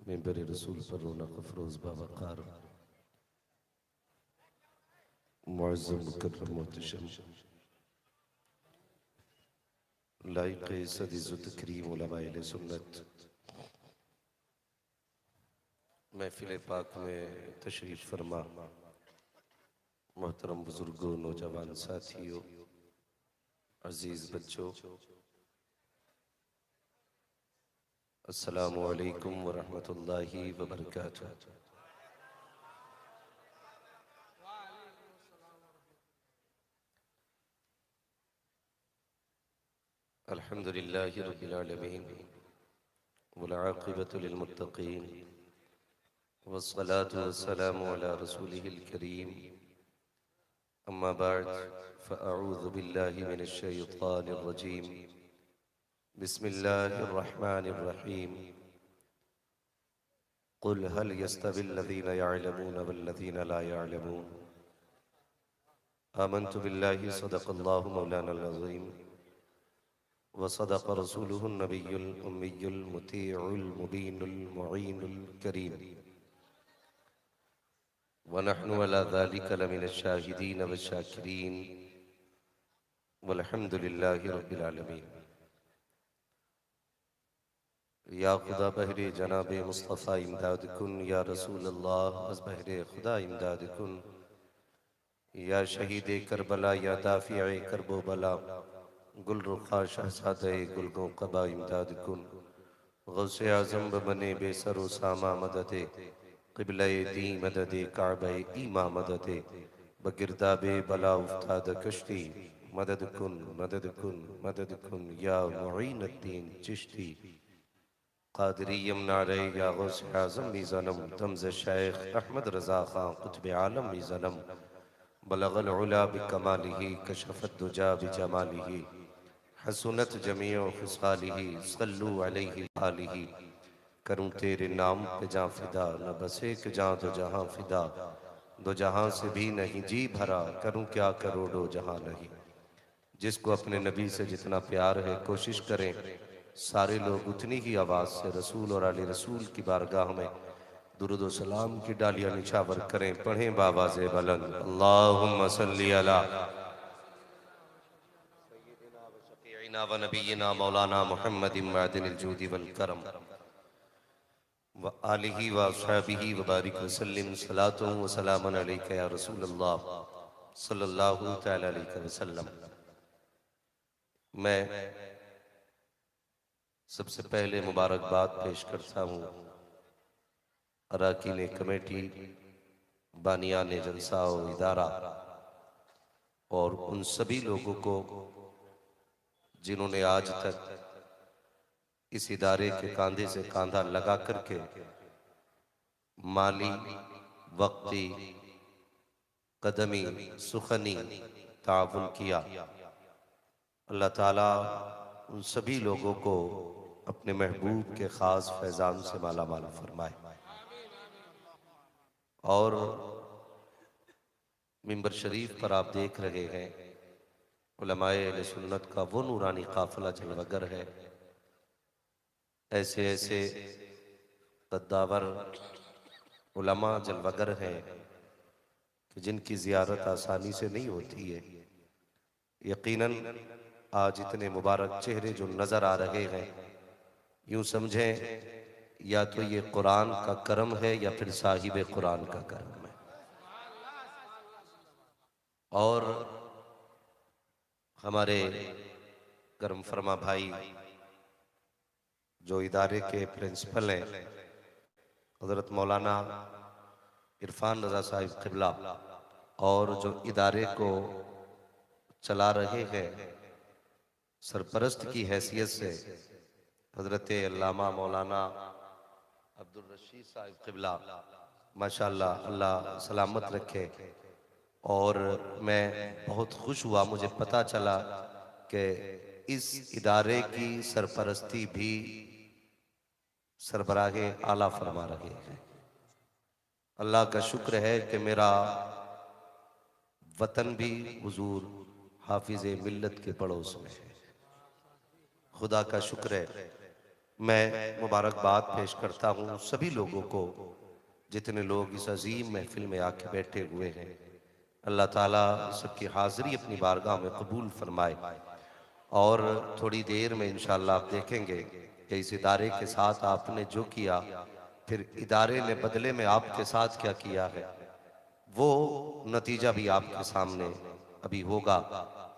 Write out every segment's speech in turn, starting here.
Member रसूल पर रौनक अफरोज बावकार मुअज़्ज़म मुकर्रम मोहतशम लाइक़ इज़्ज़त इज़्ज़त तकरीम उलमाए अहले सुन्नत महफ़िल पाक में तशरीफ़ फरमा मोहतरम बुजुर्गों, नौजवान साथियों, अजीज़ बच्चों, अस्सलामु अलैकुम व रहमतुल्लाहि व बरकातुहू। अल्हम्दुलिल्लाहि रब्बिल आलमीन वल आक़िबतु लिल मुत्तक़ीन वस्सलातु वस्सलामु अला रसूलिहिल करीम अम्मा बअद फ़अऊज़ु बिल्लाहि मिनश शैतानिर रजीम बिस्मिल्लाहिर रहमानिर रहीम क़ुल हल यस्तविल लज़ीना यअलमून वल्लज़ीना ला यअलमून आमन्तु बिल्लाहि सदक़ल्लाहु मौलानाल अज़ीम व सदक़ रसूलुहुन नबियुल उम्मियुल मुतीउल मुबीनुल मुईनुल करीम व नहनु अला ज़ालिका लमिनश शाहिदीन वश्शाकिरीन वल्हम्दुलिल्लाहि रब्बिल आलमीन। या खुदा बहरे जनाबे मुस्तफ़ा इमदाद कुन, या रसूल अल्लाह अज़ बहरे खुदा इमदाद कुन, या शहीद करबला, या दाफ़िए करबो बला, गुल रुखा शहज़ादे गुलगों क़बा इमदाद कुन। गौसे आज़म बने बेसरो सामा मददे क़िबले दी मददे काबे ईमा मददे बगिरदाबे बला उफ्ताद कश्ती मदद कुन मदद कुन मदद कुन या मुईनुद्दीन चिश्ती क़ादिरियम नारे या गौसे आज़म मीज़ानम तम्ज़ शेख अहमद रज़ा ख़ां क़ुत्ब आलम मीज़ानम बलगल उला बिकमालिही कशफ़त दुजा बिजमालिही हसनत जमीअ ख़िसालिही सल्लु अलैहि आलिही। करूँ तेरे नाम पे जाँ फ़िदा, न बस एक जाँ दो जहाँ फ़िदा, दो जहाँ से भी नहीं जी भरा, करूँ क्या करोड़ों जहाँ नहीं। जिसको अपने नबी से जितना प्यार है कोशिश करें सारे लोग उतनी ही आवाज़ से रसूल और आले रसूल की बारगाह में दुरूद व सलाम की डालियाँ निछावर करें। पढ़ें बावाज़े बुलंद अल्लाहुम्मा सल्ली अला सय्यिदिना व शफ़ीइना व नबिय्यिना मौलाना मुहम्मदिन मअदिनिल जूदि वल करम व आलिही व अस्हाबिही व बारिक वसल्लिम सलातुन व सलामुन अलैका या रसूल अल्लाह सल्लल्लाहु तआला अलैहि वसल्लम। मैं सबसे पहले मुबारकबाद पेश करता हूँ अरकान कमेटी, बानियान जलसा व इदारा और उन सभी लोगों को जिन्होंने आज तक इस इदारे के कंधे से कंधा लगा करके माली, वक्ती, कदमी, सुखनी ताउन किया। अल्लाह ताला उन सभी लोगों को अपने महबूब के ख़ास फैज़ान से माला माल फरमाए। और मिंबर शरीफ पर आप देख रहे हैं उलमाए अहले सुन्नत का वो नूरानी काफ़िला जलवागर है। ऐसे ऐसे कद्दावर उलमा जलवागर हैं कि जिनकी ज़ियारत आसानी से नहीं होती है। यकीनन आज इतने मुबारक चेहरे जो नज़र आ रहे हैं, यूं समझें या तो ये कुरान का करम है या फिर साहिब कुरान का करम है। और हमारे करम फरमा भाई जो इदारे के प्रिंसिपल हैं हज़रत मौलाना इरफान रज़ा साहिब क़िबला, और जो इदारे को चला रहे हैं सरपरस्त की हैसियत से हज़रत अल्लामा मौलाना अब्दुल रशीद साहिब क़िबला, माशाअल्लाह, अल्लाह सलामत रखे। और मैं बहुत खुश हुआ, मुझे पता चला कि इस इदारे की सरपरस्ती भी सरबराहे आला फरमा रहे हैं। अल्लाह का शुक्र है कि मेरा वतन भी हुजूर हाफिज़ मिल्लत के पड़ोस में है। खुदा का शुक्र है मैं मुबारकबाद पेश करता हूँ सभी लोगों को जितने लोग इस अजीम महफिल में आके बैठे हुए हैं। अल्लाह ताला सबकी हाज़िरी अपनी बारगाह में कबूल फरमाए। और थोड़ी देर में इंशाअल्लाह आप देखेंगे कि इस इदारे के साथ आपने जो किया, फिर इदारे ने बदले में आपके साथ क्या किया है, वो नतीजा भी आपके सामने अभी होगा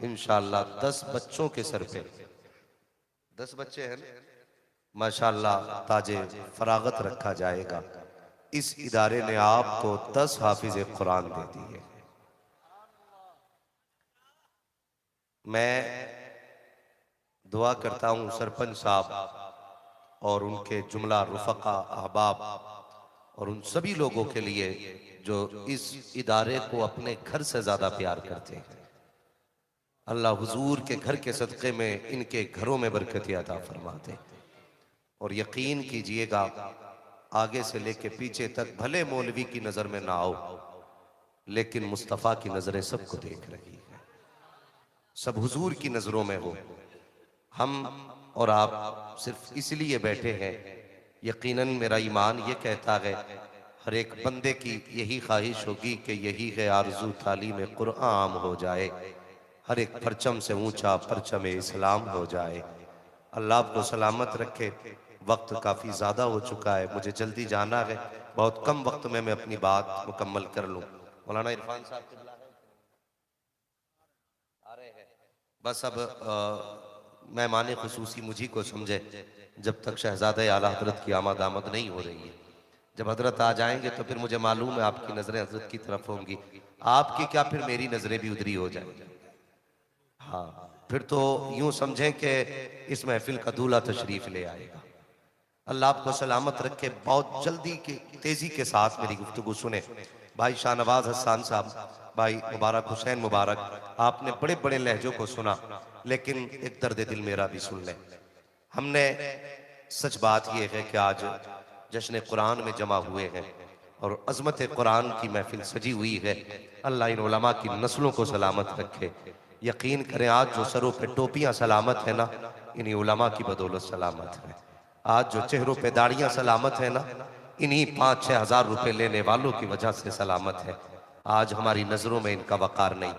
इंशाअल्लाह। 10 बच्चों के सर पे 10 बच्चे हैं माशाअल्लाह ताजे फरागत रखा जाएगा। इस इदारे ने आपको 10 हाफिज कुरान दे दिए। मैं दुआ करता हूं सरपंच साहब और उनके जुमला रुफका अहबाब और उन सभी लोगों के लिए जो इस इदारे को अपने घर से ज्यादा प्यार करते हैं। अल्लाह हुजूर के घर के सदक़े में इनके घरों में बरकत अता फरमाते। और यकीन कीजिएगा आगे से लेके पीछे तक भले मौलवी की नजर में ना आओ, लेकिन मुस्तफ़ा की नजरें सबको देख रही है, सब हुजूर की नजरों में हो। हम और आप सिर्फ इसलिए बैठे हैं, यकीनन मेरा ईमान ये कहता है हर एक बंदे की यही ख्वाहिश होगी कि यही है आरज़ू तालीम कुरान हो जाए, हर एक परचम से ऊंचा परचम इस्लाम हो जाए। अल्लाह आपको सलामत रखे। वक्त काफ़ी ज़्यादा हो चुका है, मुझे जल्दी जाना है। बहुत कम वक्त में मैं अपनी बात मुकम्मल कर लूँ। मौलाना इरफान साहब आ रहे हैं। बस अब मेहमान खुसूसी मुझी को समझे जब तक शहजादे आला हजरत की आमद नहीं हो रही है। जब हजरत आ जाएंगे तो फिर मुझे मालूम है आपकी नजरें हजरत की तरफ होंगी, आपकी क्या फिर मेरी नजरें भी उधरी हो जाएंगी। हाँ, फिर तो यूं समझें कि इस महफिल का दूल्हा तशरीफ ले आएगा। अल्लाह आपको सलामत रखे। बहुत जल्दी की तेजी के साथ मेरी गुफ्तगू सुने। भाई शाहनवाज हसन साहब, भाई मुबारक हुसैन मुबारक, आपने बड़े बड़े लहजों को सुना, लेकिन एक दर्द दिल मेरा भी सुन लें। हमने सच बात यह है कि आज जश्न कुरान में जमा हुए हैं और अजमत कुरान की महफिल सजी हुई है। अल्लाह इन उलमा की नस्लों को सलामत रखे। यकीन करें आज जो सरों पे टोपियां सलामत है ना, इन्हीं उलमा की बदौलत सलामत है। आज जो चेहरों पे दाढ़ियां सलामत है ना, इन्हीं 5-6 हजार रुपए लेने वालों की वजह से सलामत है। आज हमारी नजरों में इनका वकार नहीं।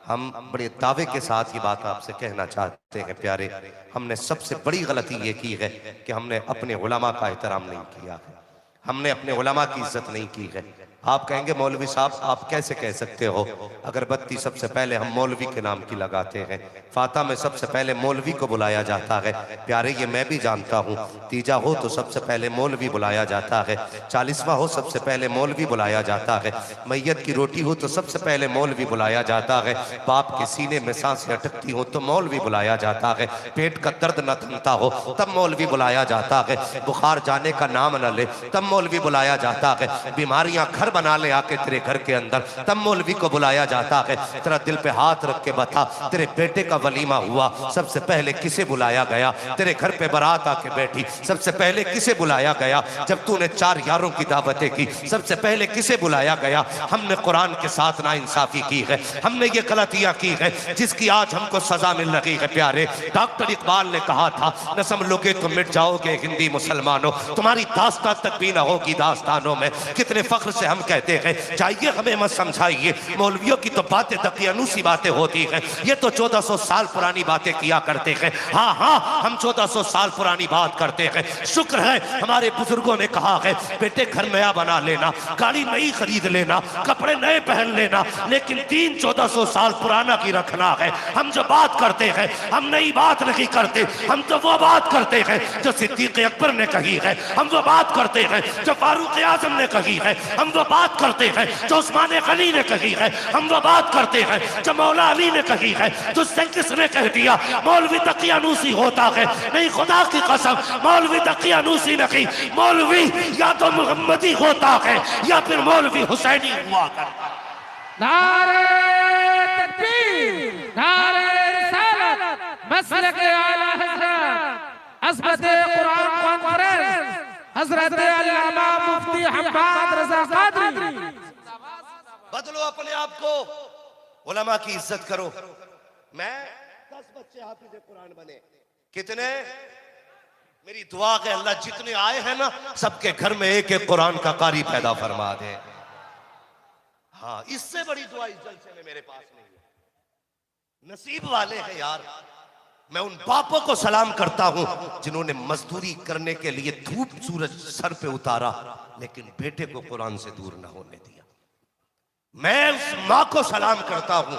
हम बड़े दावे के साथ ये बात आपसे कहना चाहते हैं प्यारे, हमने सबसे बड़ी गलती ये की है कि हमने अपने उलमा का एहतराम नहीं किया है, हमने अपने उलमा की इज्जत नहीं की है। आप कहेंगे मौलवी साहब आप कैसे कह सकते हो, अगरबत्ती सबसे पहले हम मौलवी के नाम की लगाते हैं, फाता में सबसे पहले मौलवी को बुलाया जाता है। प्यारे ये मैं भी जानता हूँ, तीजा हो तो सबसे पहले मौलवी बुलाया जाता है, 40वां हो सबसे पहले मौलवी बुलाया जाता है, मैयत की रोटी हो तो सबसे पहले मौलवी बुलाया जाता है, बाप के सीने में सांसें अटकती हो तो मौलवी बुलाया जाता है, पेट का दर्द न थमता हो तब मौलवी बुलाया जाता है, बुखार जाने का नाम न ले तब मौलवी बुलाया जाता है, बीमारियां घर बना ले आके तेरे घर के अंदर तब मौलवी को बुलाया जाता है। तेरा दिल पे हाथ रख के बता, तेरे बेटे का वलीमा हुआ सबसे पहले किसे बुलाया गया, तेरे घर पे बारात आके बैठी सबसे पहले किसे बुलाया गया, जब तूने 4 यारों की दावतें की सबसे पहले किसे बुलाया गया। हमने कुरान के साथ नाइंसाफी की है, हमने ये गलतियां की है जिसकी आज हमको सजा मिल रही है। प्यारे डॉक्टर इकबाल ने कहा था न समझोगे तो मिट जाओगे हिंदी मुसलमानों, तुम्हारी दास्तां तक भी न होगी दास्तानों में। कितने फख्र से हम कहते हैं, चाहिए हमें मत समझाइए, मौलवियों की तो बातें दकियानूसी बातें होती हैं, ये तो 1400 साल पुरानी बातें किया करते हैं। हाँ हाँ, हम 1400 साल पुरानी बात करते हैं। शुक्र है हमारे बुजुर्गों ने कहा है बेटे घर नया बना लेना, गाड़ी नई खरीद लेना, कपड़े नए पहन लेना, लेकिन दीन 1400 साल पुराना की रखना है। हम जो बात करते हैं हम नई बात नहीं करते, हम तो वो बात करते हैं जो सिद्दीक अकबर ने कही है, हम वो बात करते हैं जो फारूक आजम ने कही है, हम वो बात करते हैं जो उस्मान गनी ने कही है, हम वो बात करते हैं जो मौला अली ने कही है। तुझसे किसने कह दिया मौलवी दकियानूसी होता है? नहीं, खुदा की कसम मौलवी दकियानूसी नहीं, मौलवी या तो मोहम्मदी होता है या फिर मौलवी हुसैनी हुआ करता है। नारे तकबीर, नारे रिसालत, मसलक आला हज़रत, अज़मत कुरान कॉन्फ्रेंस, हज़रत अल्लामा मुफ्ती हम्माद रज़ा क़ादरी। बदलो अपने आप को, उलमा की इज्जत करो। मैं 10 बच्चे हाफिज़ कुरान बने, कितने मेरी दुआ है अल्लाह जितने आए हैं ना सबके घर में एक एक कुरान का कारी पैदा फरमा दे। हाँ, इससे बड़ी दुआ इस जलसे में मेरे पास नहीं है। नसीब वाले हैं यार। मैं उन बापों को सलाम करता हूं जिन्होंने मजदूरी करने के लिए धूप सूरज सर पे उतारा लेकिन बेटे को कुरान से दूर ना होने दिया। मैं उस माँ को सलाम करता हूं,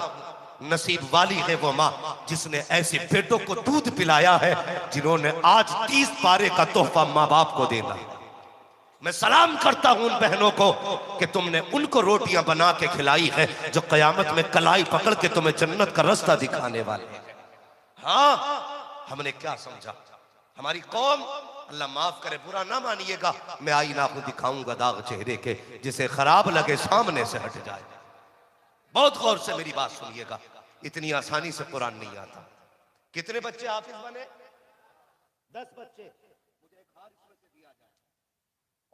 नसीब वाली है वो माँ जिसने ऐसे बेटों को दूध पिलाया है जिन्होंने आज 30 पारे का तोहफा माँ बाप को देना। मैं सलाम करता हूं उन बहनों को कि तुमने उनको रोटियां बना के खिलाई है जो कयामत में कलाई पकड़ के तुम्हें जन्नत का रास्ता दिखाने वाले हैं। हाँ, हमने क्या समझा, हमारी कौम, अल्लाह माफ करे बुरा ना मानिएगा, मैं आईना को दिखाऊंगा दाग चेहरे के, जिसे खराब लगे सामने से हट जाए। बहुत गौर से मेरी बात सुनिएगा, इतनी आसानी से कुरान नहीं आता। कितने बच्चे हाफिज बने? 10 बच्चे। मुझे एक हार इसमें से दिया जाए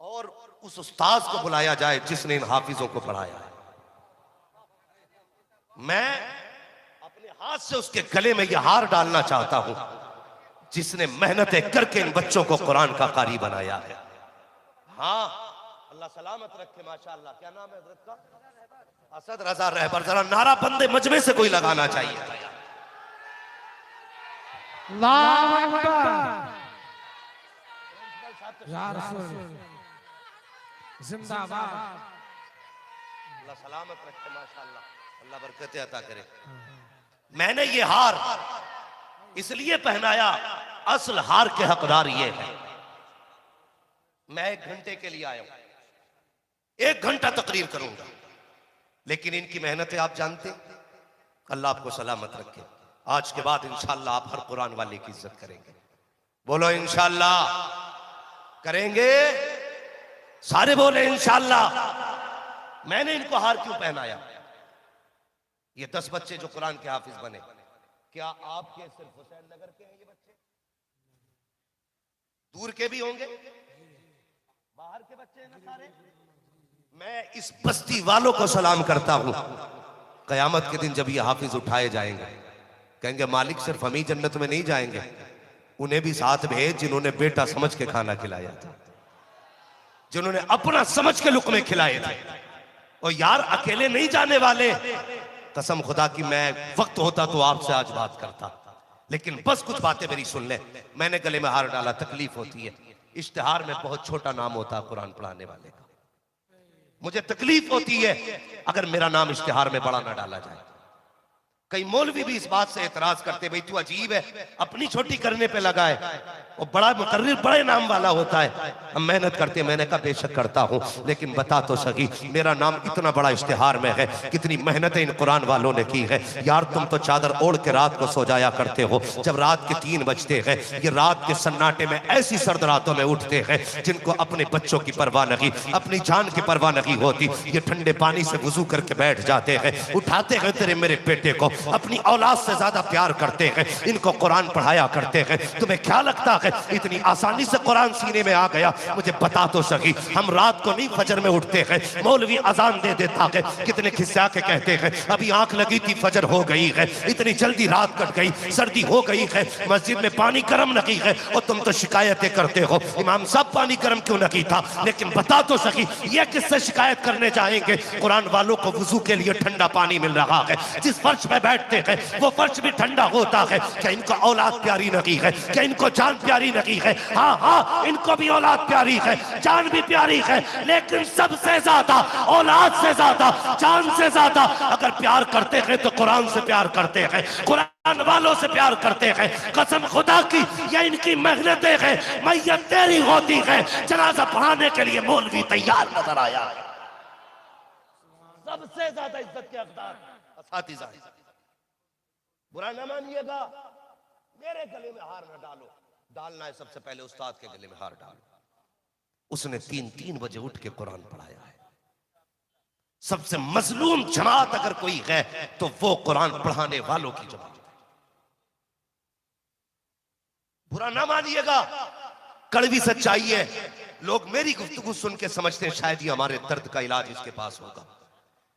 और उस उस्ताद को बुलाया जाए जिसने इन हाफिजों को पढ़ाया है। मैं अपने हाथ से उसके गले में यह हार डालना चाहता हूं जिसने मेहनतें करके इन बच्चों को कुरान का कारी बनाया है। हाँ, अल्लाह सलामत रखे। माशाअल्लाह, क्या नाम है हजरत का? असद रजा रहबर। जरा नारा बंदे मजमे से कोई लगाना चाहिए। अल्लाहु अकबर, या रसूल जिंदाबाद। अल्लाह सलामत रखे। माशाअल्लाह, अल्लाह बरकतें अता करे। मैंने ये हार इसलिए पहनाया, असल हार के हकदार ये है। मैं 1 घंटे के लिए आया हूं, 1 घंटा तकरीर करूंगा, लेकिन इनकी मेहनतें आप जानते। अल्लाह आपको सलामत रखे। आज के बाद इंशाअल्लाह आप हर कुरान वाले की इज्जत करेंगे। बोलो इंशाअल्लाह करेंगे, सारे बोले इंशाअल्लाह। मैंने इनको हार क्यों पहनाया? ये 10 बच्चे जो कुरान के हाफिज बने, क्या आपके सिर्फ हुसैन नगर के हैं ये बच्चे? दूर के भी होंगे, बाहर के बच्चे हैं ना सारे। मैं इस बस्ती वालों को सलाम करता हूं। कयामत के दिन जब ये हाफिज उठाए जाएंगे, कहेंगे मालिक सिर्फ हम ही जन्नत में नहीं जाएंगे, उन्हें भी साथ भेज जिन्होंने बेटा समझ के खाना खिलाया था, जिन्होंने अपना समझ के लुकमे खिलाए थे। और यार अकेले नहीं जाने वाले। कसम खुदा की मैं वक्त होता तो आपसे आज बात करता, लेकिन बस कुछ बातें मेरी सुन ले। मैंने गले में हार डाला, तकलीफ होती है। इश्तिहार में बहुत छोटा नाम होता है कुरान पढ़ाने वाले का। मुझे तकलीफ होती है अगर मेरा नाम इश्तिहार में बड़ा ना डाला जाए। कई मौलवी भी इस बात से एतराज करते, भाई तू अजीब है, अपनी छोटी करने पे लगा है, और बड़ा मुकर्रिर बड़े नाम वाला होता है। हम मेहनत करते, मैंने कहा बेशक करता हूं, लेकिन बता तो सही मेरा नाम इतना बड़ा इश्तिहार में है, कितनी मेहनतें इन कुरान वालों ने की है। यार तुम तो चादर ओढ़ के रात को सो जाया करते हो, जब रात के 3 बजते हैं, ये रात के सन्नाटे में ऐसी सर्द रातों में उठते हैं जिनको अपने बच्चों की परवाह नहीं, अपनी जान की परवाह नहीं होती। ये ठंडे पानी से वुजू करके बैठ जाते हैं, उठाते हैं तेरे मेरे बेटे को, अपनी औलाद से ज्यादा प्यार करते हैं, इनको कुरान पढ़ाया करते हैं। तुम्हें क्या लगता है इतनी आसानी से कुरान सीने में आ गया? मुझे बता तो सही, हम रात को नहीं फजर में उठते हैं, मौलवी अजान दे देता है, कितने खिस्सा के कहते हैं अभी आंख लगी थी फजर हो गई है, इतनी जल्दी रात कट गई, सर्दी हो गई है, मस्जिद में पानी गर्म नहीं है, और तुम तो शिकायतें करते हो इमाम साहब पानी गर्म क्यों नहीं था। लेकिन बता तो सही ये किससे शिकायत करने जाएंगे? कुरान वालों को वुजू के लिए ठंडा पानी मिल रहा है, जिस फर्श में बैठते हैं वो फर्श भी ठंडा होता है। क्या इनको औलाद प्यारी नहीं है? क्या इनको जान प्यारी नहीं है? हाँ हाँ, इनको भी औलाद प्यारी है, जान भी प्यारी है, लेकिन सबसे ज्यादा, औलाद से ज्यादा, जान से ज्यादा अगर प्यार करते हैं तो कुरान से प्यार करते हैं, कुरान वालों से प्यार करते हैं। कसम खुदा की ये इनकी मेहनतें हैं, मैयत तेरी होती है, जनाजा पढ़ाने के लिए मौलवी तैयार नजर आया है। सबसे ज्यादा इज्जत के हकदार असातिज़ा। बुरा ना मानिएगा, मेरे गले में हार ना डालो। डालना है सबसे पहले उस्ताद के गले में हार डालो। उसने 3-3 बजे उठ के कुरान पढ़ाया है। सबसे मजलूम जमात अगर कोई है तो वो कुरान पढ़ाने वालों की जमात है। बुरा ना मानिएगा, कड़वी सच्चाई है। लोग मेरी गुफ्तगू सुन के समझते हैं शायद ये हमारे दर्द का इलाज इसके पास होगा,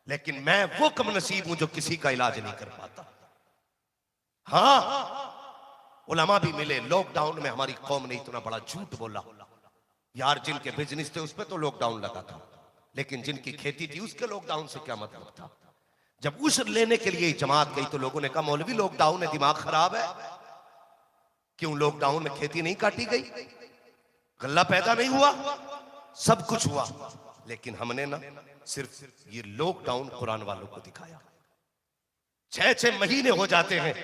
लेकिन मैं वो कम नसीब हूं जो किसी का इलाज नहीं कर पाता। हाँ, उलमा भी मिले। लॉकडाउन में हमारी कौम ने इतना बड़ा झूठ बोला यार, जिनके बिजनेस थे उस पर तो लॉकडाउन लगा था, लेकिन जिनकी खेती थी उसके लॉकडाउन से क्या मतलब था। जब उश्र लेने के लिए जमात गई तो लोगों ने कहा मौलवी लॉकडाउन है, दिमाग खराब है, क्यों लॉकडाउन में खेती नहीं काटी गई, गल्ला पैदा नहीं हुआ, सब कुछ हुआ, लेकिन हमने ना सिर्फ ये लॉकडाउन कुरान वालों को दिखाया। 6-6 महीने हो जाते हैं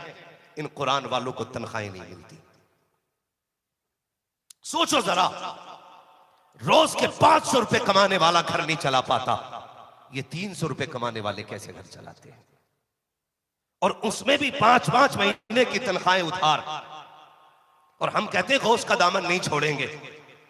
इन कुरान वालों को तनख्वाहें नहीं मिलती। सोचो जरा, रोज के 500 रुपए कमाने वाला घर नहीं चला पाता, ये 300 रुपए कमाने वाले कैसे घर चलाते हैं। और उसमें भी 5-5 महीने की तनख्वाहें उधार। और हम कहते हैं गौस का दामन नहीं छोड़ेंगे,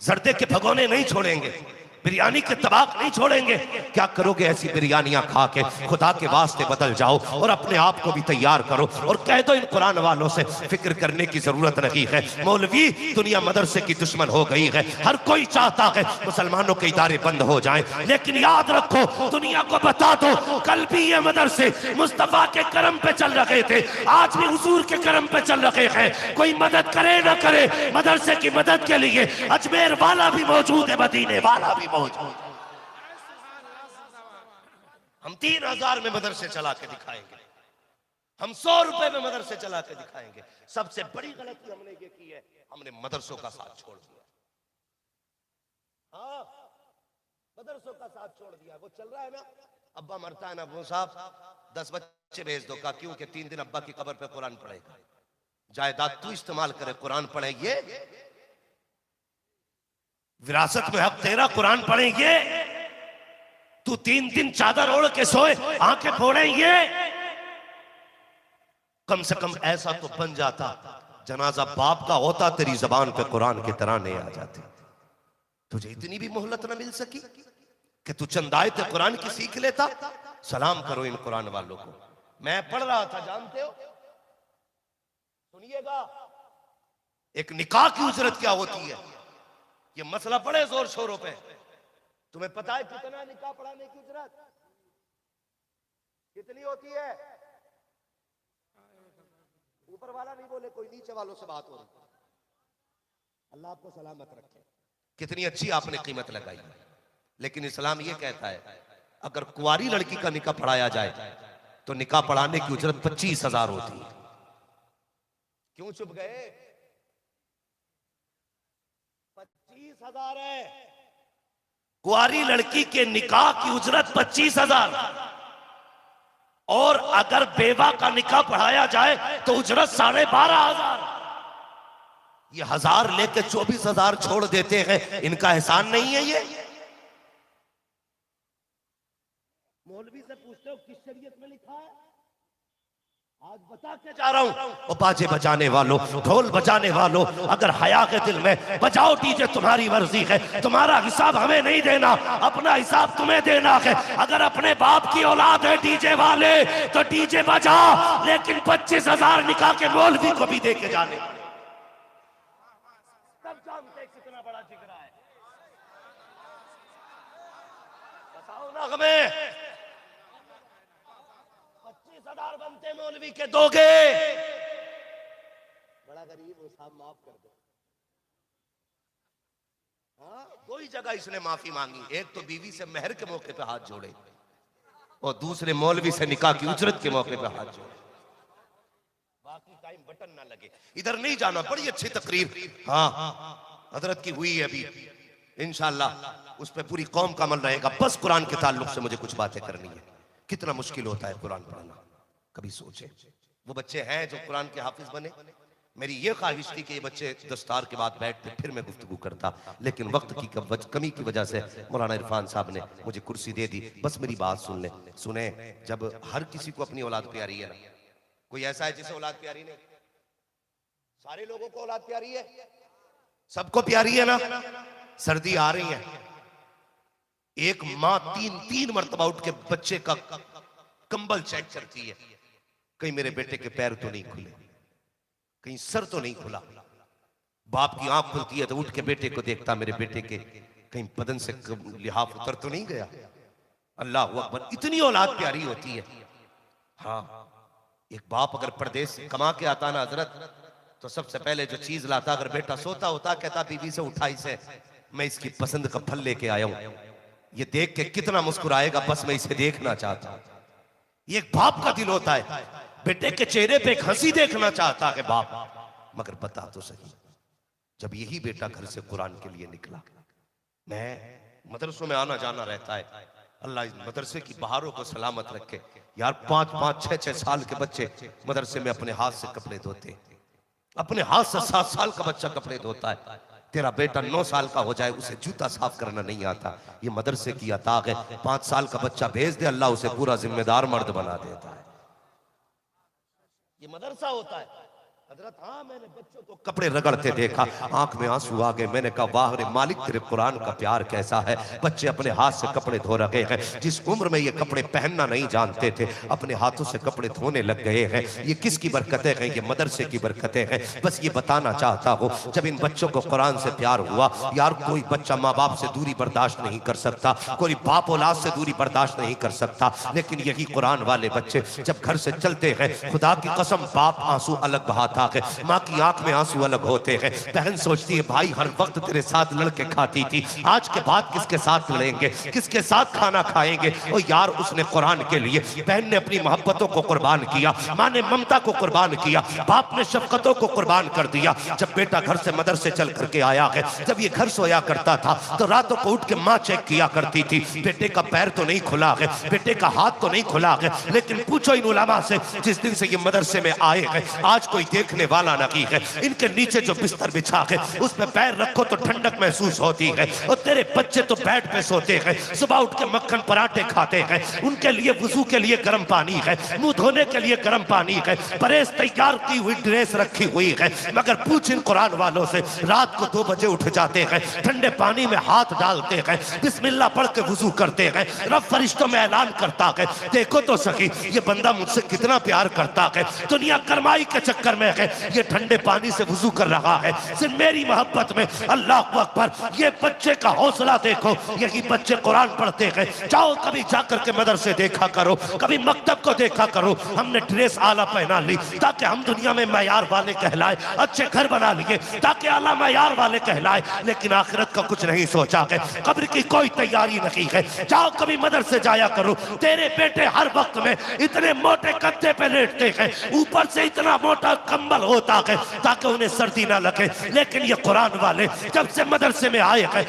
जर्दे के भगोने नहीं छोड़ेंगे, बिरयानी के तबाक नहीं छोड़ेंगे। क्या करोगे ऐसी बिरयानियां खा के? खुदा के वास्ते बदल जाओ और अपने आप को भी तैयार करो और कह दो इन कुरान वालों से फिक्र करने की जरूरत नहीं है। मौलवी, दुनिया मदरसे की दुश्मन हो गई है, हर कोई चाहता है मुसलमानों के इदारे बंद हो जाएं, लेकिन याद रखो, दुनिया को बता दो, कल भी ये मदरसे मुस्तफा के करम पे चल रहे थे, आज भी हुजूर के करम पे चल रहे हैं। कोई मदद करे ना करे, मदरसे की मदद के लिए अजमेर वाला भी मौजूद है, मदीने वाला भी मौजूद। हम 3000 में मदरसे चला के दिखाएंगे, हम 100 रुपए में मदरसे चला के दिखाएंगे। सबसे बड़ी गलती हमने ये की है, हमने मदरसों का साथ छोड़ दिया। हाँ, मदरसों का साथ छोड़ दिया। वो चल रहा है ना, अब्बा मरता है ना, वो साहब 10 बच्चे भेज दो का, क्यों? कि 3 दिन अब्बा की कब्र पे कुरान पढ़ेगा, जायदाद तू इस्तेमाल करे, कुरान पढ़ेंगे, विरासत में हक तेरा, कुरान पढ़ेंगे। तू 3 दिन चादर ओढ़ के सोए, आंखें फोड़ेंगे। कम से कम ऐसा तो बन जाता, जनाजा बाप का होता, तेरी जबान पे कुरान के तराने आ जाते। तुझे इतनी भी मोहलत ना मिल सकी कि तू चंद आयत कुरान की सीख लेता। सलाम करो इन कुरान वालों को। मैं पढ़ रहा था, जानते हो, सुनिएगा, एक निकाह की उजरत क्या होती है, ये मसला पड़े जोर शोरों पे। तुम्हें पता है कितना निकाह पढ़ाने की उजरत कितनी होती है? ऊपर वाला नहीं बोले, कोई नीचे वालों से बात हो रही। अल्लाह आपको सलामत रखे। कितनी अच्छी आपने कीमत लगाई। लेकिन इस्लाम ये कहता है अगर कुंवारी लड़की का निकाह पढ़ाया जाए तो निकाह पढ़ाने की उजरत 25,000 होती है। क्यों चुप गए? 25,000 है कुंवारी लड़की के निकाह की उजरत, 25,000। और अगर बेवा का निकाह पढ़ाया जाए तो उजरत 12,500। ये 1000 लेके 24,000 छोड़ देते हैं, इनका एहसान नहीं है ये? मौलवी से पूछते हो किस शरीयत में लिखा है? आज बता के जा रहा हूं। और बाजे बजाने वालों, ढोल बजाने वालों, अगर हया के दिल में बजाओ डीजे, तुम्हारी मर्जी है, तुम्हारा हिसाब हमें नहीं देना, अपना हिसाब तुम्हें देना है। अगर अपने बाप की औलाद है डीजे वाले तो डीजे बजा, लेकिन 25,000 निकाह के मौलवी को भी दे के जाने। तब जानते कितना बड़ा जिगरा है। बताओ ना हमें, 25,000 बनते मौलवी के दोगे? बड़ा गरीब हो साहब, माफ कर दो। हाँ, दो ही जगह इसने माफी मांगी, एक तो बीवी से मेहर के मौके पे हाथ जोड़े और दूसरे मौलवी से निकाह की उजरत के मौके पे हाथ जोड़े। बाकी टाइम बटन ना लगे, इधर नहीं जाना। बड़ी अच्छी तकरीर हाँ हजरत की हुई है अभी, इंशाल्लाह उस पर पूरी कौम का अमल रहेगा। बस कुरान के ताल्लुक से मुझे कुछ बातें करनी है। कितना मुश्किल होता है कुरान पढ़ना, कभी सोचे। वो बच्चे हैं जो कुरान के हाफिज बने। मेरी ये ख्वाहिश थी कि ये बच्चे दस्तार के बाद बैठते, फिर मैं गुफ्तगू करता, लेकिन वक्त की कमी की वजह से मौलाना इरफान साहब ने मुझे कुर्सी दे दी। बस मेरी बात सुन ले। सुने, जब हर किसी को अपनी औलाद प्यारी है ना, कोई ऐसा है जिसे औलाद प्यारी नहीं? सारे लोगों को औलाद प्यारी है, सबको प्यारी है ना। सर्दी आ रही है, एक माँ 3 मरतबा उठ के बच्चे का कंबल चेक करती है, कहीं मेरे बेटे के पैर तो नहीं खुले, कहीं सर तो नहीं खुला। बाप की आंख खुलती है तो उठ के बेटे को देखता, मेरे बेटे के कहीं बदन से लिहाफ उतर तो नहीं गया। अल्लाह अकबर, इतनी औलाद प्यारी होती है। हाँ, एक बाप अगर परदेश से कमा के आता ना हजरत, तो सबसे पहले जो चीज लाता, अगर बेटा सोता होता कहता बीवी से उठाई से मैं इसकी पसंद का फल लेके आया हूं, ये देख के कितना मुस्कुराएगा, बस मैं इसे देखना चाहता हूं। ये एक बाप का दिल होता है, बेटे के चेहरे पे एक हंसी देखना चाहता है बाप। मगर बता तो सही, जब यही बेटा घर से कुरान के लिए निकला, मैं मदरसों में आना जाना रहता है, अल्लाह इस मदरसे की बहारों को सलामत रखे यार। 5-5, 6-6 साल के बच्चे मदरसे में अपने हाथ से कपड़े धोते, अपने हाथ से 7 साल का बच्चा कपड़े धोता है। तेरा बेटा 9 साल का हो जाए, उसे जूता साफ करना नहीं आता, ये मदरसे की अता है। 5 साल का बच्चा भेज दे, अल्लाह उसे पूरा जिम्मेदार मर्द बना देता है। ये मदरसा होता है हजरत। हाँ, मैंने बच्चों को कपड़े रगड़ते देखा, आंख में आंसू आ गए। मैंने कहा वाह रे मालिक, तेरे कुरान का प्यार कैसा है। बच्चे अपने हाथ से कपड़े धो रहे हैं, जिस उम्र में ये कपड़े पहनना नहीं जानते थे अपने हाथों से कपड़े धोने लग गए हैं। ये किसकी बरकतें हैं? ये मदरसे की बरकतें हैं। बस ये बताना चाहता हूँ, जब इन बच्चों को कुरान से प्यार हुआ यार, कोई बच्चा माँ बाप से दूरी बर्दाश्त नहीं कर सकता, कोई बाप औलाद से दूरी बर्दाश्त नहीं कर सकता, लेकिन यही कुरान वाले बच्चे जब घर से चलते हैं, खुदा की कसम बाप आंसू अलग बहाता है, माँ की आंख में आंसू अलग होते हैं। बहन सोचती है भाई हर वक्त तेरे साथ लड़के खाती थी, आज के बाद किसके साथ लड़ेंगे, किसके साथ खाना खाएंगे। और यार उसने कुरान के लिए, बहन ने अपनी मोहब्बतों को कुर्बान किया, माँ ने ममता को कुर्बान किया, बाप ने शफकतों को कुर्बान कर दिया। जब बेटा घर से मदरसे चल करके आया है, जब ये घर सोया करता था तो रातों को उठ के माँ चेक किया करती थी, बेटे का पैर तो नहीं खुला है, बेटे का हाथ तो नहीं खुला है। लेकिन पूछो इन उलमा से, जिस दिन से ये मदरसे में आए हैं आज कोई देखने वाला नहीं है। इनके नीचे जो बिस्तर बिछा है उस पे पैर रखो तो ठंडक महसूस होती है। और तेरे बच्चे तो बेड पे सोते हैं, सुबह उठ के मक्खन पराठे खाते हैं, उनके लिए वुजू के लिए गर्म पानी है, मुंह धोने के लिए गर्म पानी है, परहेज तैयार की हुई ड्रेस रखी हुई है। मगर पूछ इन कुरान वालों से, रात को 2 बजे उठ जाते हैं, ठंडे पानी में हाथ डालते हैं, बिस्मिल्लाह पढ़ के वुजू करते हैं, रब फरिश्तों में ऐलान करता है देखो तो सही ये बंदा मुझसे कितना प्यार करता है। दुनिया करमाई के चक्कर में है, ये ठंडे पानी से वुजू कर रहा है, सिर्फ मेरी मोहब्बत में। अल्लाह अकबर, ये बच्चे का हौसला देखो, यही बच्चे कुरान पढ़ते हैं। जाओ कभी जाकर के मदरसे देखा करो, कभी मकतब को देखा करो। हमने ड्रेस आला पहना ली ताकि हम दुनिया में मयार वाले कहलाए, अच्छे घर बना लिए ताकि आला मयार वाले कहलाए, लेकिन आखिरत का कुछ नहीं सोचा है, कब्र की कोई तैयारी नहीं है। जाओ कभी मदरसे जाया करो, तेरे बेटे हर वक्त में इतने मोटे गद्दे पे लेटते हैं, ऊपर से इतना मोटा कंबल होता है ताकि उन्हें सर्दी ना लगे। लेकिन ये कुरान वाले जब से मदरसे में आए हैं,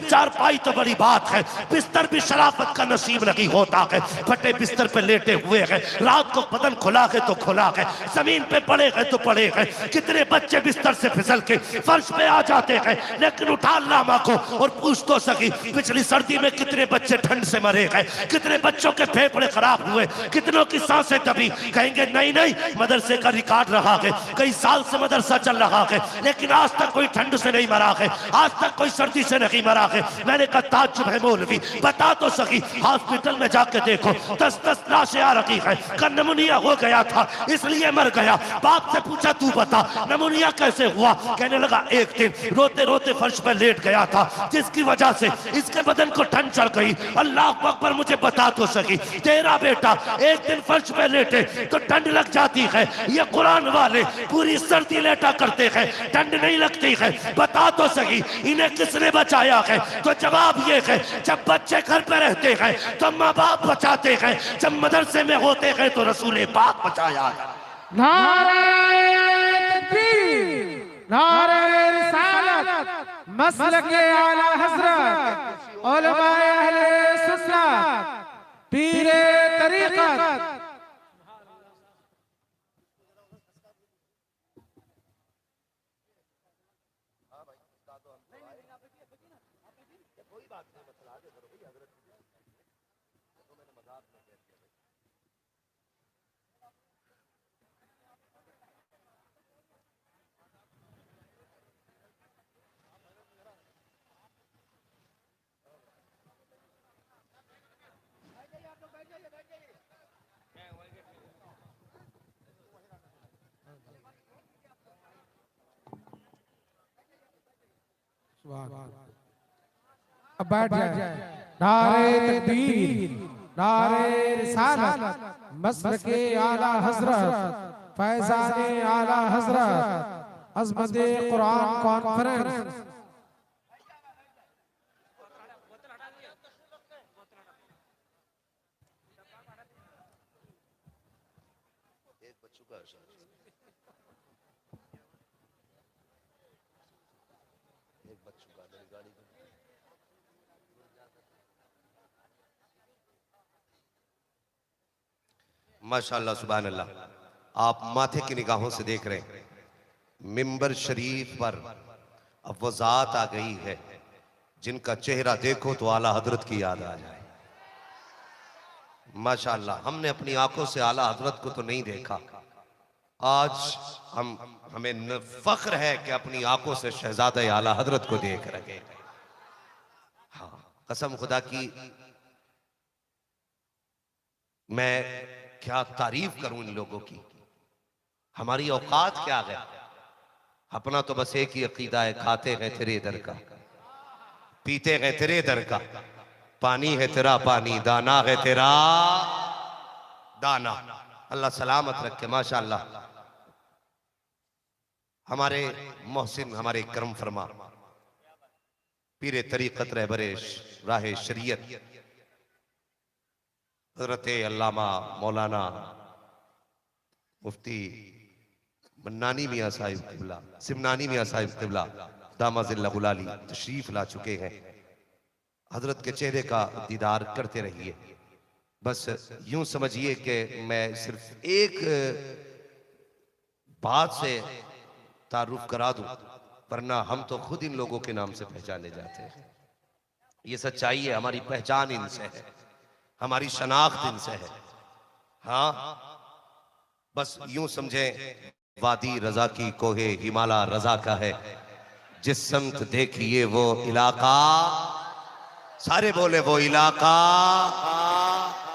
चारपाई तो बड़ी बात है, बिस्तर भी शराफत का नसीब नहीं होता है। फटे बिस्तर पे लेटे हुए हैं, रात को बदन खुला है तो खुला है, जमीन पे पड़े हैं तो पड़े हैं। कितने बच्चे बिस्तर से फिसल के फर्श पे आ जाते हैं, लेकिन उठा लामा को और पूछ तो सकी पिछली सर्दी में कितने बच्चे ठंड से मरे हैं, कितने बच्चों के फेफड़े खराब हुए, कितनों की सांसें दबी। कहेंगे नहीं नहीं, मदरसे का रिकॉर्ड रहा है, कई साल से मदरसा चल रहा है, लेकिन आज तक कोई ठंड से नहीं मरा है, आज तक कोई सर्दी से नहीं मरा है। मैंने कहा ताज्जुब है मौलवी, बता तो सकी, हॉस्पिटल में जाके देखो 10-10 लाशें आ रही है, का नमूनिया हो गया था इसलिए मर गया। बाप से पूछा तू बता नमूनिया कैसे हुआ? कहने लगा एक दिन रोते रोते फर्श पर लेट गया था, जिसकी वजह से इसके बदन को ठंड चढ़ गई। अल्लाह अकबर, मुझे बता तो सकी, तेरा बेटा एक दिन फर्श पर लेटे तो ठंड लग जाती है, ये कुरान वाले पूरी सर्दी लेटा करते हैं, ठंड नहीं लगती है। बता तो सही इन्हें किसने बचाया है? तो जवाब ये है, जब बच्चे घर पे रहते हैं तो माँ बाप बचाते हैं, जब मदरसे में होते हैं तो रसूल पाक बचाया है। नारे तकबीर, नारे रिसालत, मसलके आला हज़रत, उलमाए अहले सुन्नत, पीरे तरीक़त। अब बैठ जाए। नारे तकबीर, नारे रिसालत, मसलके आला हज़रत, फैज़ाने आला हज़रत, अज़मत कुरान कॉन्फ्रेंस माशाअल्लाह सुभान अल्लाह। आप माथे की निगाहों से देख रहे हैं मिंबर शरीफ पर अब वो जात आ गई है जिनका चेहरा देखो तो आला हजरत की याद आ जाए। माशाअल्लाह, हमने अपनी आंखों से आला हजरत को तो नहीं देखा, आज हमें फख्र है कि अपनी आंखों से शहजादा आला हजरत को देख रहे हैं। हाँ, कसम खुदा की मैं क्या तारीफ करूं इन लोगों की। हमारी औकात क्या है? अपना तो बस एक ही अकीदा है, खाते हैं तेरे दर का, पीते हैं तेरे दर का, पानी है तेरा पानी, दाना है तेरा दाना। अल्लाह सलामत रखे। माशाअल्लाह, हमारे मोहसिन, हमारे करम फरमा पीरे तरीक़त रहबरे राह शरीयत हज़रत अल्लामा मौलाना मुफ्ती मन्नानी मियाँ साहिब क़िबला, सिमनानी मियाँ साहिब क़िबला दामाज़िल्लहुल-आली तशरीफ ला चुके हैं। हजरत के चेहरे का दीदार करते रहिए। बस यूं समझिए कि मैं सिर्फ एक बात से तारुफ करा दूं, वरना हम तो खुद इन लोगों के नाम से पहचाने जाते हैं। ये सच्चाई है, हमारी पहचान इनसे है, हमारी शनाख्त इनसे है। हाँ, बस यूं समझें वादी रजा की कोहे हिमालय रजा का है, जिस समत देखिए वो इलाका, सारे बोले वो इलाका।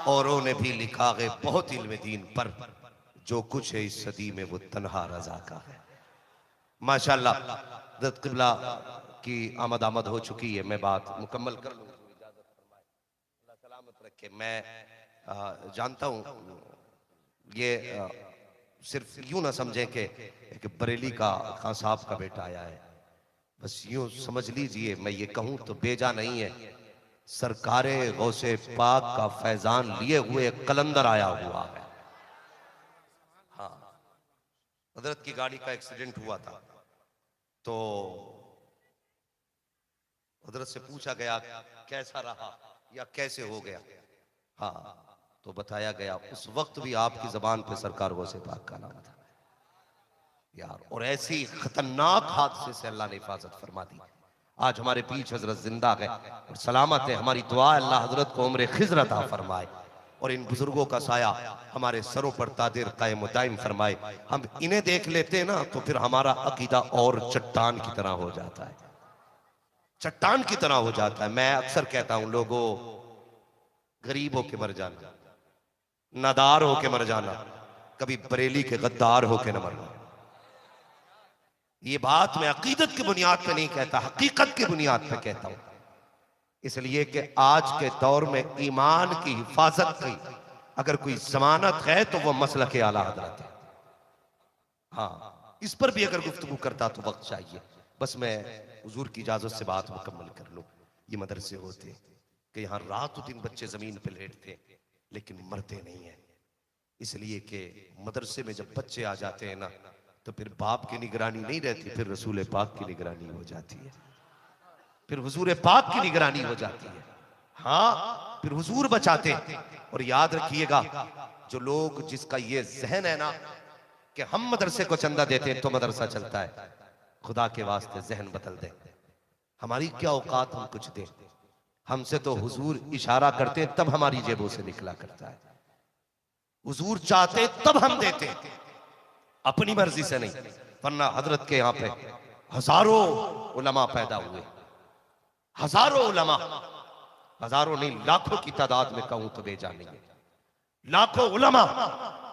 औरों ने भी लिखा है बहुत इल्म दीन पर, जो कुछ है इस सदी में वो तन्हा रजा का है। माशाअल्लाह, हज़रत क़िबला की आमद हो चुकी है। मैं बात मुकम्मल कर लूँ, अल्लाह सलामत रखे। मैं जानता हूँ ये सिर्फ यूं ना समझें कि बरेली का खान साहब का बेटा आया है, बस यूं समझ लीजिए, मैं ये कहूं तो बेजा नहीं है, सरकारे गौसे पाक का फैजान लिए हुए कलंदर आया हुआ है। हाँ, हजरत की गाड़ी का एक्सीडेंट हुआ था तो हजरत से पूछा गया कैसा रहा या कैसे हो गया। हाँ, तो बताया गया उस वक्त भी आपकी जबान पे सरकार गौसे पाक का नाम था यार, और ऐसी खतरनाक हादसे से अल्लाह ने हिफाजत फरमा दी। आज हमारे पीछे हजरत जिंदा है और सलामत है। हमारी दुआ अल्लाह हजरत को उम्र खिज़र अता फरमाए और इन बुजुर्गों का साया हमारे सरों पर तादिर कायम दायम फरमाए। हम इन्हें देख लेते हैं ना तो फिर हमारा अकीदा और चट्टान की तरह हो जाता है, चट्टान की तरह हो जाता है। मैं अक्सर कहता हूं, लोगों गरीब होके मर जाना, नादार होके मर जाना, कभी बरेली के गद्दार होके न मरना। ये बात मैं अकीदत की बुनियाद पे नहीं कहता, हकीकत की बुनियाद पे कहता हूं, इसलिए कि आज के दौर में ईमान की हिफाजत की अगर कोई जमानत है तो वह मसलक के आला हज़रत है। हाँ, इस पर भी अगर गुफ्तगू करता तो वक्त चाहिए। बस मैं हुजूर की इजाजत से बात मुकम्मल कर लूं। ये मदरसे होते कि यहाँ रात दिन बच्चे जमीन पे लेटते लेकिन मरते नहीं है, इसलिए कि मदरसे में जब बच्चे आ जाते हैं ना तो फिर बाप की निगरानी नहीं रहती, फिर रसूल पाक की निगरानी हो जाती है, फिर हुजूर पाक की निगरानी हो जाती है। हाँ, फिर हुजूर बचाते हैं। और याद रखिएगा, जो लोग जिसका ये जहन है ना कि हम मदरसे को चंदा देते हैं तो मदरसा चलता है, खुदा के वास्ते जहन बदल दे। हमारी क्या औकात हम कुछ दें, हमसे तो हुजूर इशारा करते हैं तब हमारी जेबों से निकला करता है। हुजूर चाहते तब हम देते, अपनी मर्जी से नहीं। वरना हजरत के यहाँ पे हजारों उलमा पैदा हुए, हजारों उलमा, हजारों नहीं लाखों की तादाद में कहूं तो बेजा नहीं है। लाखों उलमा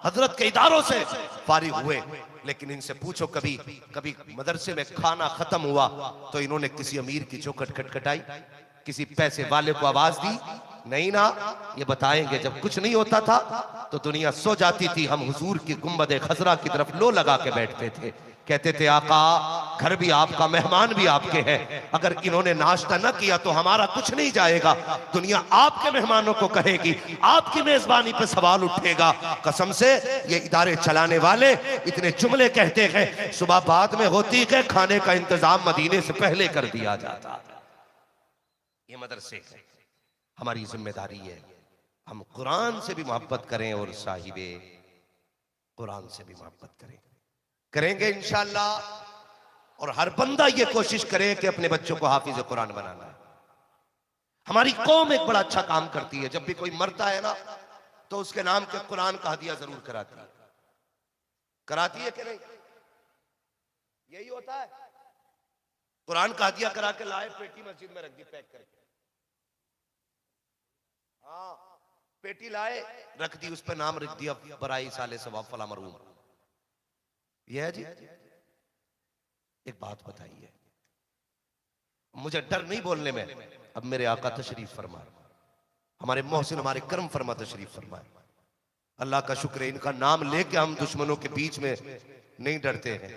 हजरत के इदारों से फारिग हुए, लेकिन इनसे पूछो कभी कभी मदरसे में खाना खत्म हुआ तो इन्होंने किसी अमीर की चौखट खटखटाई, किसी पैसे वाले को आवाज दी? नहीं ना। ये बताएंगे जब कुछ नहीं होता था तो दुनिया सो जाती थी, हम हुजूर की गुंबद खजरा की तरफ लो लगा के बैठते थे। कहते थे आका घर भी आपका, मेहमान भी आपके हैं, अगर इन्होंने नाश्ता न किया तो हमारा कुछ नहीं जाएगा। दुनिया आपके मेहमानों को कहेगी, आपकी मेजबानी पे सवाल उठेगा। कसम से ये इदारे चलाने वाले इतने जुमले कहते हैं, सुबह बाद में होती है, खाने का इंतजाम मदीने से पहले कर दिया जाता। ये मदरसे है, हमारी जिम्मेदारी है हम कुरान से भी मोहब्बत करें और साहिबे कुरान से भी मोहब्बत करेंगे इंशाअल्लाह। और हर बंदा ये कोशिश करे कि अपने बच्चों को हाफिज कुरान बनाना है। हमारी कौम एक बड़ा अच्छा काम करती है, जब भी कोई मरता है ना तो उसके नाम के कुरान का हदिया जरूर कराती है कि नहीं? यही होता है, कुरान का हदिया करा के लाए, पेटी मस्जिद में रख दी पैक करके। हाँ, पेटी लाए रख दी, उस पर नाम रख दिया बराई साले सवाब फला मरूम। यह है जी। एक बात बताइए, मुझे डर नहीं बोलने में, अब मेरे आका तशरीफ फरमा, हमारे मोहसिन हमारे कर्म फरमा तशरीफ फरमाए। अल्लाह का शुक्र है, इनका नाम लेके हम दुश्मनों के बीच में नहीं डरते हैं।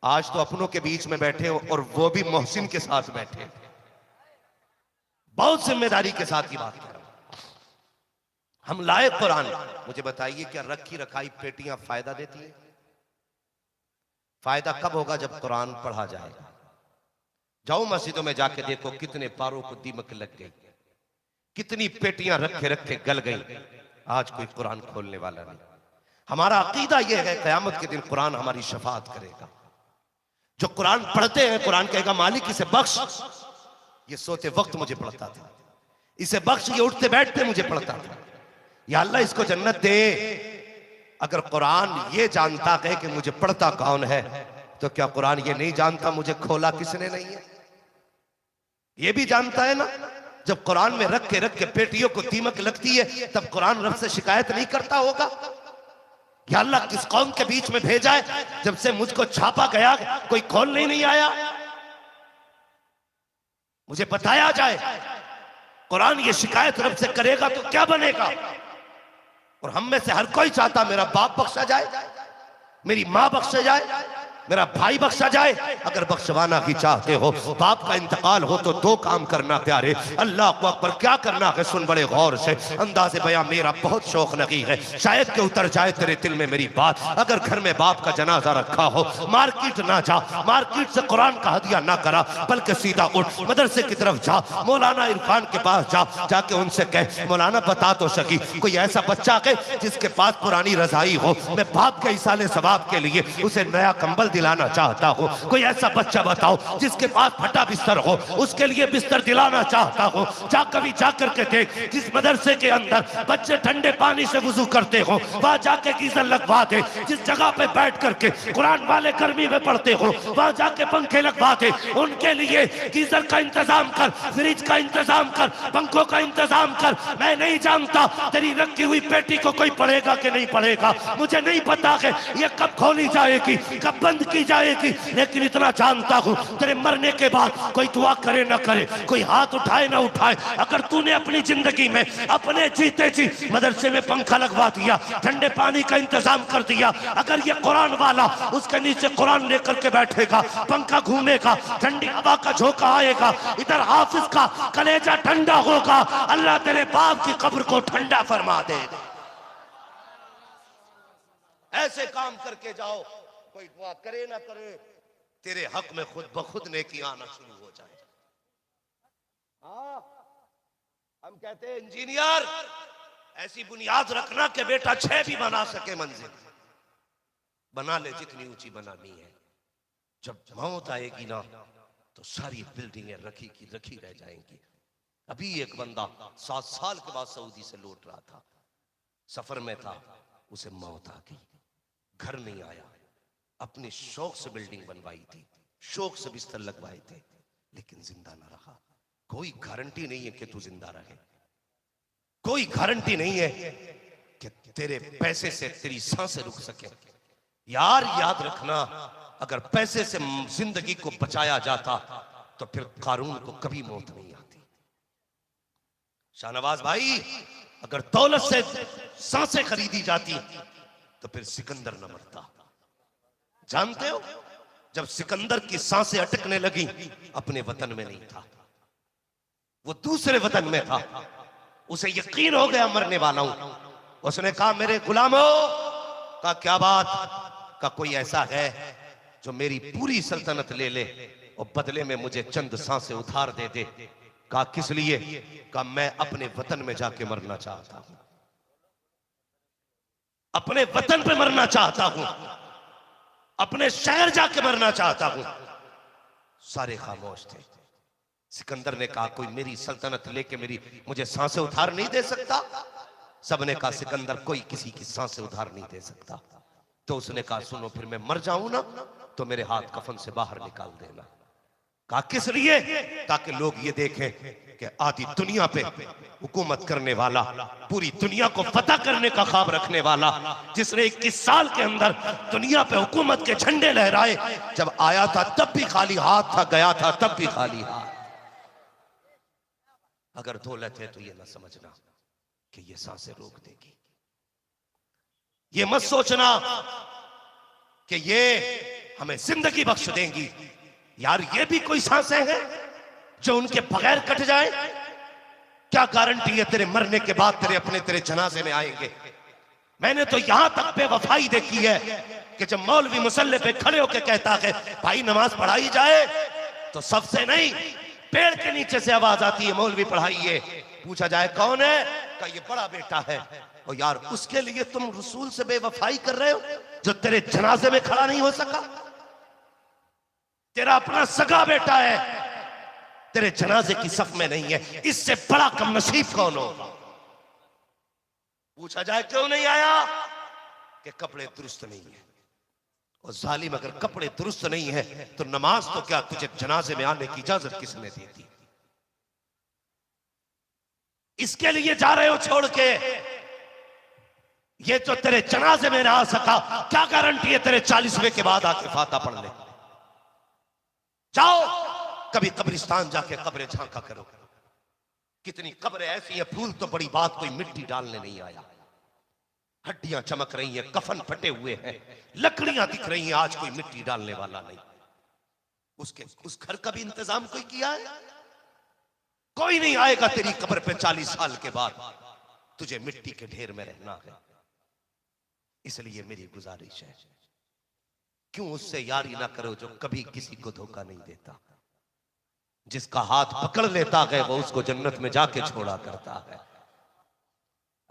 आज तो अपनों के बीच में बैठे हो और वो भी मोहसिन के साथ बैठे। बहुत जिम्मेदारी के साथ की बात कर रहा हूं। हम लाए कुरान, मुझे बताइए क्या रखी रखाई पेटियां फायदा देती है? फायदा कब होगा? जब कुरान पढ़ा जाएगा। जाओ मस्जिदों में जाके देखो कितने पारों को दीमक लग गई, कितनी पेटियां रखे रखे गल गई। आज कोई कुरान खोलने वाला नहीं। हमारा अकीदा यह है क़यामत के दिन कुरान हमारी शफाअत करेगा। जो कुरान पढ़ते हैं कुरान कहेगा मालिक इसे बख्श, ये सोते वक्त मुझे पढ़ता था, इसे बख्श, ये उठते बैठते मुझे पढ़ता था, या अल्लाह इसको जन्नत दे। अगर कुरान ये जानता है कि मुझे पढ़ता कौन है, तो क्या कुरान ये नहीं जानता मुझे खोला किसने नहीं है? ये भी जानता है ना। जब कुरान में रख के पेटियों को दीमक लगती है, तब कुरान रब से शिकायत नहीं करता होगा, या अल्लाह किस कौम के बीच में भेजा है, जब से मुझको छापा गया कोई खोलने नहीं आया। मुझे बताया जाए कुरान ये शिकायत रब से करेगा तो क्या बनेगा? और हम में से हर कोई चाहता मेरा बाप बख्शा जाए, मेरी मां बख्शा जाए, मेरा भाई बख्शा जाए। अगर बख्शवाना ही चाहते हो, बाप का इंतकाल हो, तो दो काम करना प्यारे, अल्लाह को अकबर। क्या करना है सुन बड़े गौर से, अंदाज़े बयां मेरा बहुत शौक लगी है, शायद के उतर जाए तेरे दिल में मेरी बात। अगर घर में बाप का जनाजा रखा हो, मार्केट ना जा, मार्केट से कुरान का हदिया ना करा, बल्कि सीधा उठ मदरसे की तरफ जा, मौलाना इरफान के पास जा, जाके उनसे कह मौलाना बता तो सकी कोई ऐसा बच्चा है जिसके पास पुरानी रजाई हो, मैं बाप के इसाले सवाब के लिए उसे नया कंबल दिलाना चाहता हूँ। कोई ऐसा बच्चा बताओ जिसके पास फटा बिस्तर हो, उसके लिए बिस्तर दिलाना चाहता हूँ। जा कभी जाकर के देख, जिस मदरसे के अंदर बच्चे ठंडे पानी से वुजू करते हो, वहां जाके गीजर लगवा दे। जिस जगह पे बैठ करके कुरान वाले गर्मी में पढ़ते हो, वहां जाके पंखे लगवा दे। उनके लिए गीजर का इंतजाम कर, फ्रिज का इंतजाम कर, पंखों का इंतजाम कर। मैं नहीं जानता तेरी रखी हुई पेटी को कोई पढ़ेगा कि नहीं पढ़ेगा, मुझे नहीं पता है ये कब खोली जाएगी, कब बंद की जाएगी, लेकिन इतना जानता हूं तेरे मरने के बाद कोई दुआ करे ना करे, कोई हाथ उठाए ना उठाए, अगर तूने अपनी जिंदगी में अपने जीते जी मदरसे में पंखा लगवा दिया, ठंडे पानी का इंतजाम कर दिया, अगर ये कुरान वाला उसके नीचे कुरान लेकर के बैठेगा, पंखा घूमेगा, ठंडी हवा का झोंका आएगा, इधर हाफिज का कलेजा ठंडा होगा, अल्लाह तेरे बाप की कब्र को ठंडा फरमा देगा। ऐसे काम करके जाओ, कोई दुआ करे ना करे, तेरे हक में खुद ब खुद नेकी आना शुरू हो जाए। हाँ, हम कहते हैं इंजीनियर ऐसी बुनियाद रखना कि बेटा 6 भी बना सके मंजिल, बना ले जितनी ऊंची बनानी है। जब मौत आएगी ना तो सारी बिल्डिंगें रखी की रखी रह जाएंगी। अभी एक बंदा 7 साल के बाद सऊदी से लौट रहा था, सफर में था, उसे मौत आ गई, घर नहीं आया, अपने शौक से बिल्डिंग बनवाई थी, शौक से बिस्तर लगवाए थे, लेकिन जिंदा ना रहा। कोई गारंटी नहीं है कि तू जिंदा रहे, कोई गारंटी नहीं है कि तेरे पैसे से तेरी सांसें रुक सके। यार याद रखना, अगर पैसे से जिंदगी को बचाया जाता तो फिर कारून को कभी मौत नहीं आती। शाहनवाज भाई, अगर दौलत से सांसें खरीदी जाती तो फिर सिकंदर न मरता। जानते हो जब सिकंदर की सांसें अटकने लगी, अपने वतन में नहीं था, वो दूसरे वतन में था। उसे यकीन हो गया मरने वाला हूं। उसने कहा मेरे गुलामों, का क्या बात, का कोई ऐसा है जो मेरी पूरी सल्तनत ले ले और बदले में मुझे चंद सांसें उधार दे दे। कहा किस लिए? कहा मैं अपने वतन में जाके मरना चाहता हूं, अपने वतन पे मरना चाहता हूं, अपने शहर जाके मरना चाहता हूं। सारे खामोश थे। सिकंदर ने कहा कोई मेरी सल्तनत लेके मुझे सांसें उधार नहीं दे सकता? सबने कहा सिकंदर कोई किसी की सांसें उधार नहीं दे सकता। तो उसने कहा सुनो, फिर मैं मर जाऊं ना तो मेरे हाथ कफन से बाहर निकाल देना। कहा किस लिए? ताकि लोग ये देखें कि आधी दुनिया पे हुकूमत करने वाला, पूरी दुनिया को फतह करने का ख्वाब रखने वाला, जिसने 21 साल के अंदर दुनिया पे हुकूमत के झंडे लहराए, जब आया था तब भी खाली हाथ था, गया था तब भी खाली हाथ। अगर दौलत है तो ये ना समझना कि ये सांसें रोक देगी। ये मत सोचना कि ये हमें जिंदगी बख्श देंगी। यार ये भी कोई सांसें हैं जो उनके बगैर कट जाए? क्या गारंटी है तेरे मरने के बाद तेरे जनाजे में आएंगे? मैंने तो यहां तक बेवफाई देखी है कि जब मौलवी मुसल्ले पे खड़े होकर कहता है भाई नमाज पढ़ाई जाए, तो सबसे नहीं पेड़ के नीचे से आवाज आती है मौलवी पढ़ाइए। पूछा जाए कौन है? का ये बड़ा बेटा है। और यार उसके लिए तुम रसूल से बेवफाई कर रहे हो जो तेरे जनाजे में खड़ा नहीं हो सका। तेरा अपना सगा बेटा है, तेरे जनाजे की सफ में नहीं है। इससे बड़ा कम नसीब कौन होगा? पूछा जाए क्यों नहीं आया? कि कपड़े दुरुस्त नहीं है। और जालिम अगर कपड़े दुरुस्त नहीं है तो नमाज तो क्या, तुझे जनाजे में आने की इजाजत किसने दी थी? इसके लिए जा रहे हो छोड़ के? ये जो तेरे जनाजे में ना आ सका, क्या गारंटी है तेरे 40वें के बाद आके फाता पढ़ ले? जाओ कभी कब्रिस्तान जाके कब्रें झांका करो। कितनी कब्रें ऐसी हैं, फूल तो बड़ी बात, कोई मिट्टी डालने नहीं आया। हड्डियां चमक रही हैं, कफन फटे हुए हैं, लकड़ियां दिख रही हैं, आज कोई मिट्टी डालने वाला नहीं। उस घर का भी इंतजाम कोई किया है? कोई नहीं आएगा तेरी कब्र पे 40 साल के बाद। तुझे मिट्टी के ढेर में रहना है। इसलिए मेरी गुजारिश है, क्यों उससे यारी ना करो जो कभी किसी को धोखा नहीं देता। जिसका हाथ पकड़ लेता है वो उसको जन्नत में जाके छोड़ा करता है।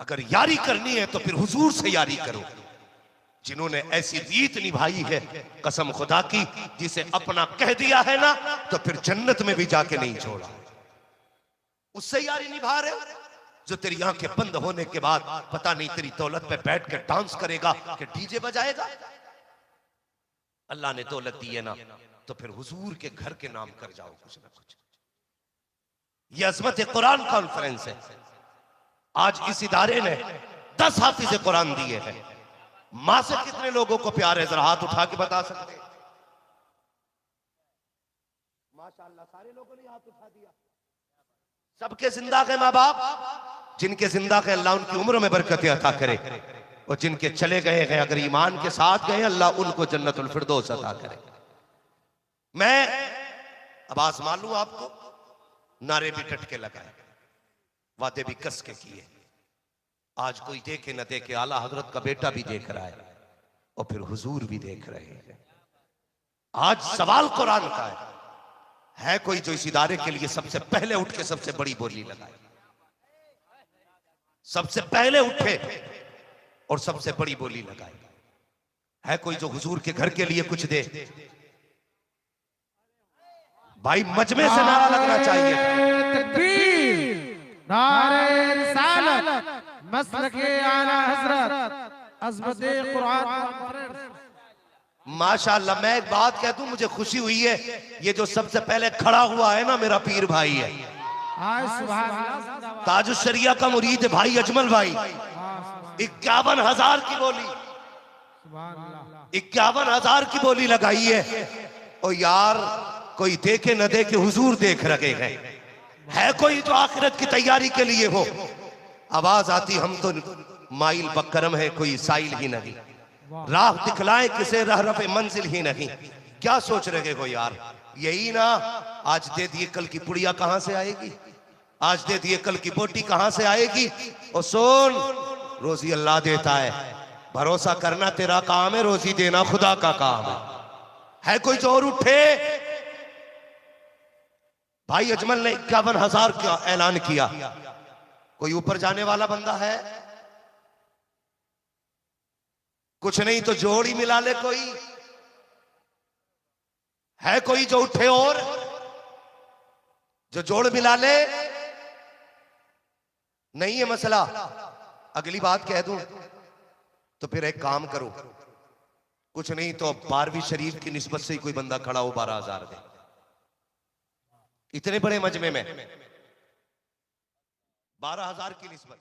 अगर यारी करनी है तो फिर हुजूर से यारी करो, जिन्होंने ऐसी रीत निभाई है कसम खुदा की, जिसे अपना कह दिया है ना तो फिर जन्नत में भी जाके नहीं छोड़ा। उससे यारी निभा रहे जो तेरी आंखें बंद होने के बाद पता नहीं तेरी दौलत पे बैठ के डांस करेगा कि डीजे बजाएगा। अल्लाह ने दौलत दी है ना तो फिर हुजूर के घर के नाम कर जाओ कुछ ना कुछ। यह अज़मत कुरान कॉन्फ्रेंस है। आज इस इदारे ने 10 हाफिज़ कुरान दिए हैं। मां से कितने लोगों को प्यार है, जरा हाथ उठा के बता सकते? माशाअल्लाह सारे लोगों ने हाथ उठा दिया। सबके जिंदा है माँ बाप, जिनके जिंदा है अल्लाह उनकी उम्र में बरकत अता करे, और जिनके चले गए हैं अगर ईमान के साथ गए अल्लाह उनको जन्नतुल फिरदौस अता करे। मैं अब आज़मा लूं आपको, नारे भी टट के लगाए, वादे भी कस के किए। आज कोई देखे न देखे, आला हजरत का बेटा भी देख रहा है और फिर हुजूर भी देख रहे हैं। आज सवाल कुरान का है कोई जो इस इदारे के लिए सबसे पहले उठ के सबसे बड़ी बोली लगाए, सबसे पहले उठे और सबसे बड़ी बोली लगाए? है कोई जो हुजूर के घर के लिए कुछ दे? भाई मजमे से नारा लगना चाहिए। तकबीर, नारे रिसालत, मसलके आला हजरत, अज़मते कुरान। माशाअल्लाह, मैं एक बात कह दूं, मुझे खुशी हुई है, ये जो सबसे पहले खड़ा हुआ है ना मेरा पीर भाई है, ताजुश शरिया का मुरीद भाई अजमल भाई। 51,000 की बोली, 51,000 की बोली लगाई है। और यार कोई देखे न देखे हुजूर देख रहे हैं। है कोई जो आखिरत की तैयारी के लिए हो? आवाज आती हम तो माइल बकरम है, कोई साइल ही नहीं, राह दिखलाए किसे रह रफे मंजिल ही नहीं। क्या सोच रहे हो यार, यही ना, आज दे दिए कल की पुड़िया कहां से आएगी, आज दे दिए कल की बोटी कहां से आएगी। और सुन, रोजी अल्लाह देता है, भरोसा करना तेरा काम है, रोजी देना खुदा का काम है कोई जोर उठे। भाई अजमल ने 51,000 का ऐलान किया, कोई ऊपर जाने वाला बंदा है? कुछ नहीं तो जोड़ ही मिला ले, कोई है कोई जो उठे और जो जोड़ मिला ले? नहीं है मसला। अगली बात कह दूं तो फिर एक काम करो, कुछ नहीं तो 12वीं शरीफ की निस्बत से ही कोई बंदा खड़ा हो 12,000 दे। इतने बड़े मजमे में 12,000 की निस्बत